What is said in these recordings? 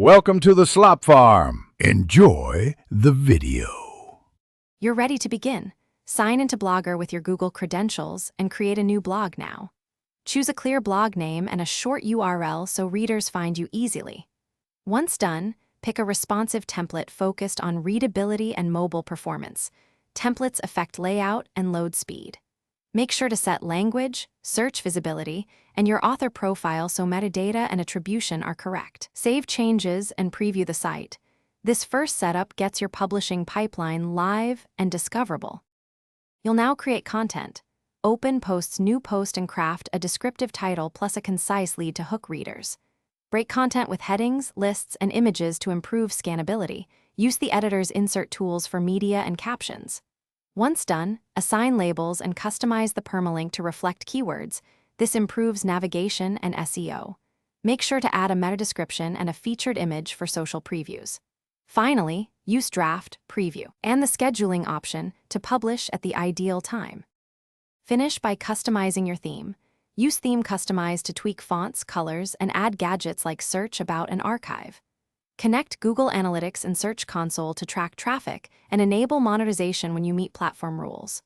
Welcome to the Slop Farm. Enjoy the video. You're ready to begin. Sign into Blogger with your Google credentials and create a new blog now. Choose a clear blog name and a short URL so readers find you easily. Once done, pick a responsive template focused on readability and mobile performance. Templates affect layout and load speed. Make sure to set language, search visibility, and your author profile so metadata and attribution are correct. Save changes and preview the site. This first setup gets your publishing pipeline live and discoverable. You'll now create content. Open posts new post and craft a descriptive title plus a concise lead to hook readers. Break content with headings, lists, and images to improve scannability. Use the editor's insert tools for media and captions. Once done, assign labels and customize the permalink to reflect keywords. This improves navigation and SEO. Make sure to add a meta description and a featured image for social previews. Finally, use draft, preview, and the scheduling option to publish at the ideal time. Finish by customizing your theme. Use Theme Customize to tweak fonts, colors, and add gadgets like Search, About, and Archive. Connect Google Analytics and Search Console to track traffic and enable monetization when you meet platform rules.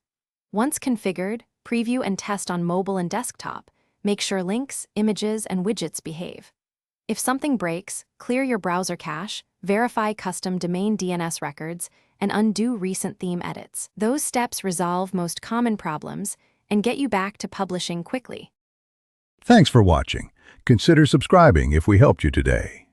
Once configured, preview and test on mobile and desktop. Make sure links, images, and widgets behave. If something breaks, clear your browser cache, verify custom domain DNS records, and undo recent theme edits. Those steps resolve most common problems and get you back to publishing quickly. Thanks for watching. Consider subscribing if we helped you today.